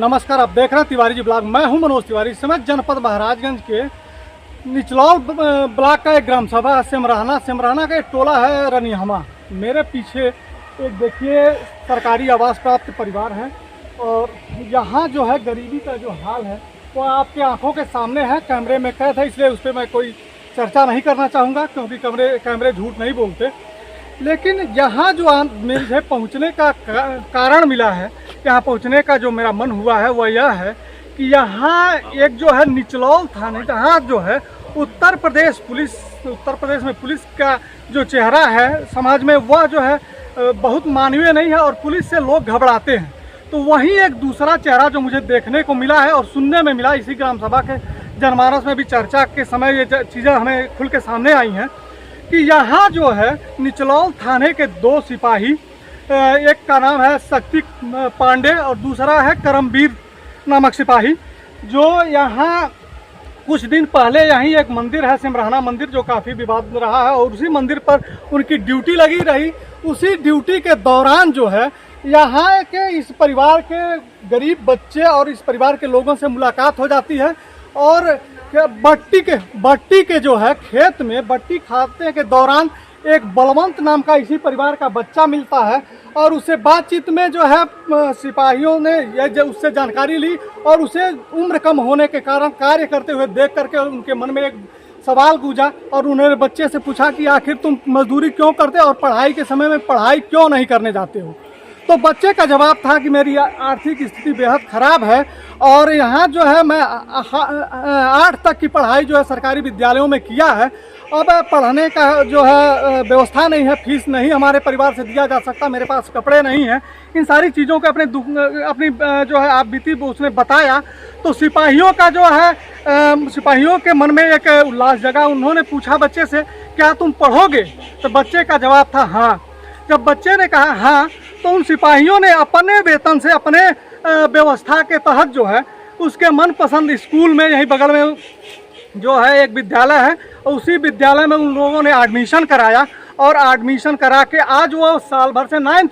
नमस्कार, आप देख रहे हैं तिवारी जी ब्लॉग। मैं हूं मनोज तिवारी। इस समय जनपद महाराजगंज के निचलौल ब्लॉक का एक ग्राम सभा सिमराना का एक टोला है रनिहमा। मेरे पीछे एक देखिए सरकारी आवास प्राप्त परिवार है और यहाँ जो है गरीबी का जो हाल है वो आपके आंखों के सामने है। कैमरे में कैद है, इसलिए उस पर मैं कोई चर्चा नहीं करना चाहूँगा क्योंकि कैमरे झूठ नहीं बोलते। लेकिन यहाँ जो मुझे पहुँचने का कारण मिला है, यहाँ पहुँचने का जो मेरा मन हुआ है वह यह है कि यहाँ एक जो है निचलौल थाने, जहाँ जो है उत्तर प्रदेश में पुलिस का जो चेहरा है समाज में वह जो है बहुत मानवीय नहीं है और पुलिस से लोग घबराते हैं। तो वहीं एक दूसरा चेहरा जो मुझे देखने को मिला है और सुनने में मिला, इसी ग्राम सभा के जनमानस में भी चर्चा के समय ये चीज़ें हमें खुल के सामने आई हैं कि यहाँ जो है निचलौल थाने के दो सिपाही, एक का नाम है शक्ति पांडे और दूसरा है करमवीर नामक सिपाही, जो यहाँ कुछ दिन पहले यहीं एक मंदिर है सिमराना मंदिर जो काफ़ी विवाद रहा है और उसी मंदिर पर उनकी ड्यूटी लगी रही। उसी ड्यूटी के दौरान जो है यहाँ के इस परिवार के गरीब बच्चे और इस परिवार के लोगों से मुलाकात हो जाती है और बट्टी के जो है खेत में बट्टी खाते के दौरान एक बलवंत नाम का इसी परिवार का बच्चा मिलता है और उससे बातचीत में जो है सिपाहियों ने उससे जानकारी ली और उसे उम्र कम होने के कारण कार्य करते हुए देख करके उनके मन में एक सवाल गूंजा और उन्होंने बच्चे से पूछा कि आखिर तुम मजदूरी क्यों करते और पढ़ाई के समय में पढ़ाई क्यों नहीं करने जाते हो। तो बच्चे का जवाब था कि मेरी आर्थिक स्थिति बेहद ख़राब है और यहाँ जो है मैं 8 तक की पढ़ाई जो है सरकारी विद्यालयों में किया है। अब पढ़ने का जो है व्यवस्था नहीं है, फीस नहीं हमारे परिवार से दिया जा सकता, मेरे पास कपड़े नहीं हैं। इन सारी चीज़ों को अपनी जो है आप बीती उसने बताया तो सिपाहियों का जो है सिपाहियों के मन में एक उल्लास जगा। उन्होंने पूछा बच्चे से, क्या तुम पढ़ोगे? तो बच्चे का जवाब था हाँ। जब बच्चे ने कहा हाँ तो उन सिपाहियों ने अपने वेतन से अपने व्यवस्था के तहत जो है उसके मनपसंद स्कूल में यहीं बगल में जो है एक विद्यालय है और उसी विद्यालय में उन लोगों ने एडमिशन कराया और एडमिशन करा के आज वो साल भर से 9th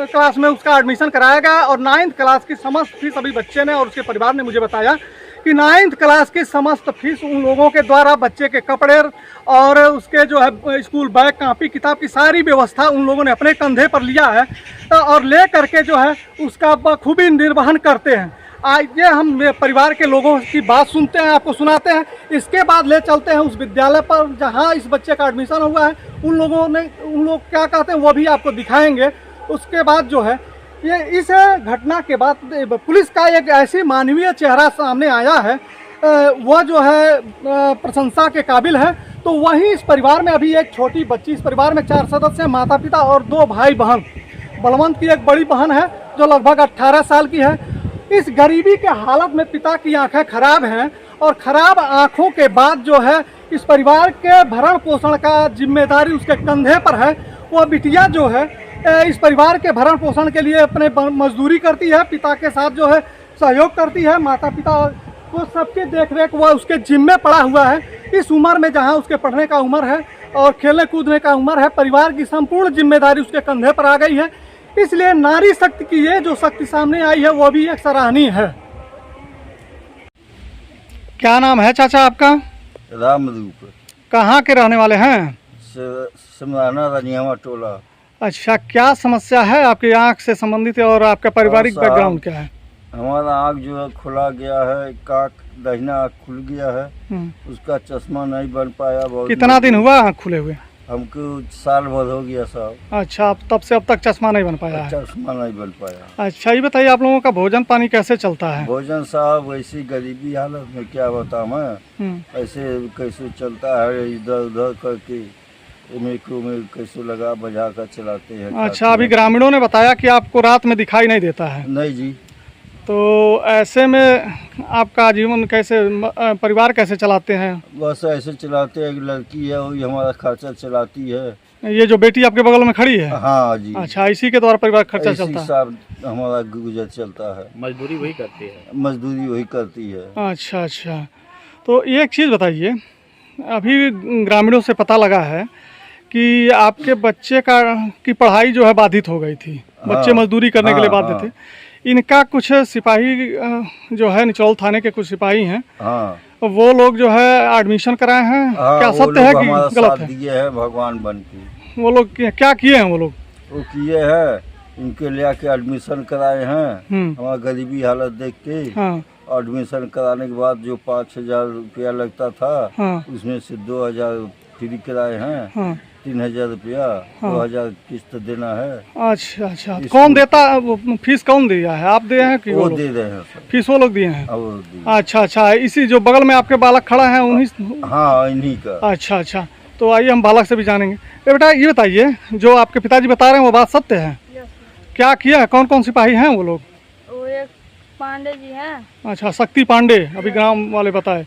क्लास में उसका एडमिशन कराया गया और 9th क्लास की समस्त फीस अभी बच्चे ने और उसके परिवार ने मुझे बताया कि 9th क्लास की समस्त फीस उन लोगों के द्वारा बच्चे के कपड़े और उसके जो है स्कूल बैग कापी किताब की सारी व्यवस्था उन लोगों ने अपने कंधे पर लिया है और ले करके जो है उसका बखूबी निर्वहन करते हैं। आइए हम परिवार के लोगों की बात सुनते हैं, आपको सुनाते हैं। इसके बाद ले चलते हैं उस विद्यालय पर जहां इस बच्चे का एडमिशन हुआ है। उन लोग क्या कहते हैं वो भी आपको दिखाएंगे। उसके बाद जो है ये इस घटना के बाद पुलिस का एक ऐसी मानवीय चेहरा सामने आया है वह जो है प्रशंसा के काबिल है। तो वहीं इस परिवार में अभी एक छोटी बच्ची, इस परिवार में 4 सदस्य, माता पिता और 2 भाई बहन। बलवंत की एक बड़ी बहन है जो लगभग 18 साल की है। इस गरीबी के हालत में पिता की आंखें खराब हैं और खराब आंखों के बाद जो है इस परिवार के भरण पोषण का जिम्मेदारी उसके कंधे पर है। वह बिटिया जो है इस परिवार के भरण पोषण के लिए अपने मजदूरी करती है, पिता के साथ जो है सहयोग करती है। माता पिता को सबके देख रेख वह उसके जिम्मे पड़ा हुआ है। इस उम्र में जहाँ उसके पढ़ने का उम्र है और खेलने कूदने का उम्र है, परिवार की संपूर्ण जिम्मेदारी उसके कंधे पर आ गई है। इसलिए नारी शक्ति की ये जो शक्ति सामने आई है वो भी एक सराहनीय है। क्या नाम है चाचा आपका? रामरूप। कहाँ के रहने वाले हैं? सिमराना रनिहमा टोला। अच्छा, क्या समस्या है आपकी आँख से संबंधित और आपका पारिवारिक बैकग्राउंड क्या है? हमारा आँख जो है खुला गया है, दाहिना आँख खुल गया है, उसका चश्मा नहीं बन पाया। बहुत कितना दिन हुआ आँख खुले हुए? हमको साल भर हो गया साहब। अच्छा, तब से अब तक चश्मा नहीं बन पाया है? चश्मा नहीं बन पाया। अच्छा, ये बताइए आप लोगों का भोजन पानी कैसे चलता है? भोजन साहब वैसी गरीबी हालत में क्या बताऊं मैं, ऐसे कैसे चलता है, इधर उधर करके में कैसे लगा बजा कर चलाते हैं। अच्छा, अभी ग्रामीणों ने बताया कि आपको रात में दिखाई नहीं देता है? नहीं जी। तो ऐसे में आपका जीवन कैसे, परिवार कैसे चलाते हैं? बस ऐसे चलाते हैं, एक लड़की है वही हमारा खर्चा चलाती है। ये जो बेटी आपके बगल में खड़ी है? हाँ जी। अच्छा, इसी के द्वारा परिवार खर्चा चलता है? हमारा गुजर चलता है। मजदूरी वही करती है? मजदूरी वही करती है। अच्छा अच्छा, तो एक चीज़ बताइए, अभी ग्रामीणों से पता लगा है कि आपके बच्चे की पढ़ाई जो है बाधित हो गई थी। बच्चे मजदूरी करने के लिए बाध्य थे। इनका कुछ सिपाही जो है निचौल थाने के कुछ सिपाही हैं, हाँ वो लोग जो है एडमिशन कराए हैं, हाँ, क्या वो सत्य लोग है कि हमारा गलत साथ है? दिए हैं भगवान बन के। वो लोग क्या किए हैं वो लोग? वो किए हैं, इनके ले आके एडमिशन कराए हैं। हमारा गरीबी हालत देख के हाँ एडमिशन कराने के बाद जो 5,000 रुपया लगता था, हाँ उसमें से 2,000 फ्री कराए हैं। हाँ 3,000 रुपया, 2,000 किस्त देना है। अच्छा अच्छा, कौन देता वो फीस कौन दिया है, आप दिए हैं कि वो वो लोग? दे रहे हैं सर। फीस वो लोग दिए हैं? अब वो दिए। अच्छा अच्छा, इसी जो बगल में आपके बालक खड़ा है उन्हीं? हाँ इन्हीं का। अच्छा अच्छा, तो आइए हम बालक से भी जानेंगे। ए बेटा ये बताइए, जो आपके पिताजी बता रहे हैं वो बात सत्य है? क्या किया है, कौन कौन सिपाही हैं वो लोग? वो एक पांडे जी हैं। अच्छा, शक्ति पांडे, अभी ग्राम वाले बताए।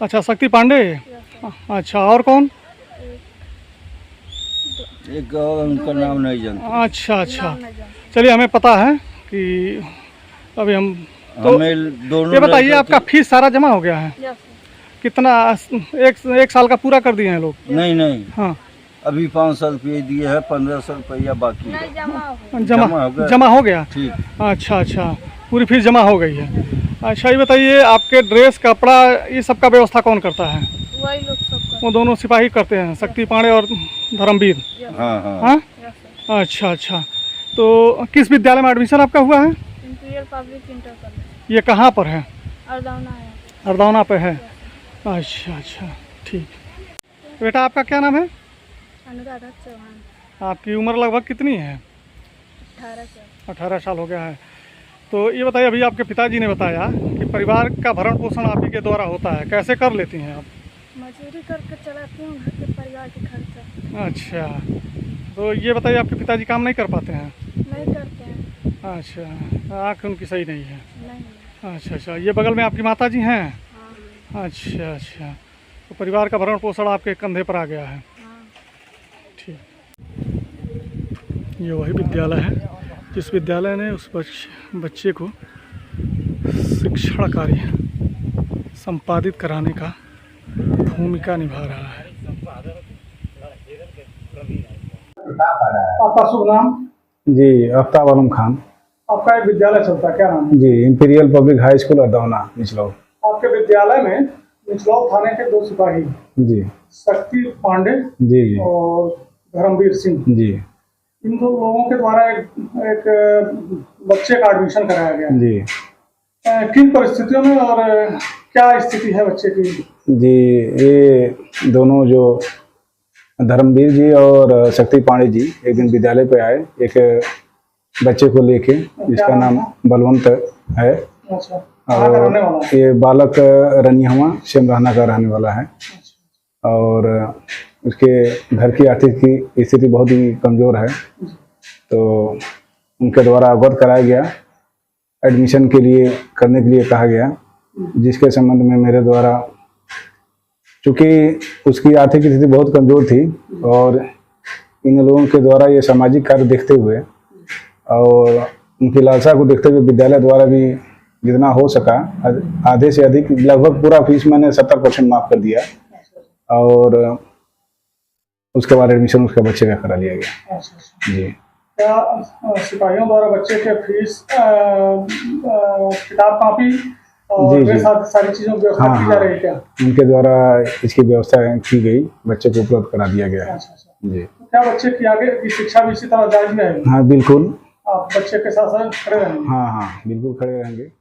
अच्छा, शक्ति पांडे। अच्छा, और कौन? एक और उनका नाम नहीं जानते। अच्छा अच्छा, चलिए हमें पता है कि अभी हम तो हमें दोनों ये बताइए, लड़के आपका फीस सारा जमा हो गया है? कितना? एक साल का पूरा कर दिए हैं लोग? नहीं नहीं, हाँ, अभी 500 रुपये दिए हैं, 1,500 रुपया बाकी है। जमा हो गया। ठीक। अच्छा अच्छा, पूरी फीस जमा हो गई है। अच्छा ये बताइए, आपके ड्रेस कपड़ा ये सब का व्यवस्था कौन करता है? वही लोग सब वो दोनों सिपाही करते हैं, शक्ति पांडे और धर्मवीर? हाँ हाँ हाँ। अच्छा अच्छा, तो किस विद्यालय में एडमिशन आपका हुआ है? Imperial public inter college. ये कहाँ पर है? अरदौना है। अरदौना पे है। अच्छा अच्छा, ठीक। बेटा आपका क्या नाम है? अनुराधा चौहान। आपकी उम्र लगभग कितनी है? 18 साल। 18 साल हो गया है। तो ये बताइए, अभी आपके पिताजी ने बताया कि परिवार का भरण पोषण आप ही के द्वारा होता है, कैसे कर लेती हैं आप? मजदूरी करके चलाती हूँ घर के परिवार के खर्चा। अच्छा, तो ये बताइए, आपके पिताजी काम नहीं कर पाते हैं? नहीं करते हैं। अच्छा, आँख उनकी सही नहीं है? नहीं। अच्छा अच्छा, ये बगल में आपकी माता जी हैं? हाँ अच्छा अच्छा, तो परिवार का भरण पोषण आपके कंधे पर आ गया है। हाँ। ठीक। ये वही विद्यालय है जिस विद्यालय ने उस बच्चे को शिक्षण कार्य संपादित कराने का भूमिका निभा रहा है। आपका शुभ नाम? जी, आफ्ताब आलम खान। आपका एक विद्यालय चलता है, क्या नाम है? जी, Imperial Public High School Ardauna Nichlaul. आपके विद्यालय में निचलौल थाने के 2 सिपाही, जी शक्ति पांडे जी जी और धर्मवीर सिंह, जी इन 2 लोगों के द्वारा एक बच्चे का एडमिशन कराया गया। जी किन परिस्थितियों में और क्या स्थिति है बच्चे की? जी, ये दोनों जो धर्मवीर जी और शक्ति पांडे जी एक दिन विद्यालय पे आए एक बच्चे को लेके, जिसका नाम बलवंत है। अच्छा, कहाँ का रहने वाला है? ये बालक रनिहवा सिमराना का रहने वाला है और उसके घर की आर्थिक स्थिति बहुत ही कमज़ोर है, तो उनके द्वारा अवगत कराया गया, एडमिशन के लिए करने के लिए कहा गया, जिसके संबंध में मेरे द्वारा, चूँकि उसकी आर्थिक स्थिति बहुत कमज़ोर थी और इन लोगों के द्वारा ये सामाजिक कार्य देखते हुए और उनकी लालसा को देखते हुए विद्यालय द्वारा भी जितना हो सका आधे से अधिक, लगभग पूरा फीस मैंने 70% माफ़ कर दिया और उसके बाद एडमिशन उसके बच्चे का करा लिया गया। जी। क्या सिपाहियों द्वारा बच्चे के फीस, किताब कॉपी और जी, जी। सारी चीज़ों की व्यवस्था की जा रही है क्या? उनके द्वारा इसकी व्यवस्था की गई, बच्चे को उपलब्ध करा दिया गया है। अच्छा। जी। तो क्या बच्चे की आगे की शिक्षा भी इसी तरह जारी रहेगी? हाँ बिल्कुल। आप बच्चे के साथ साथ खड़े रहेंगे? हाँ हाँ बिल्कुल खड़े रहेंगे।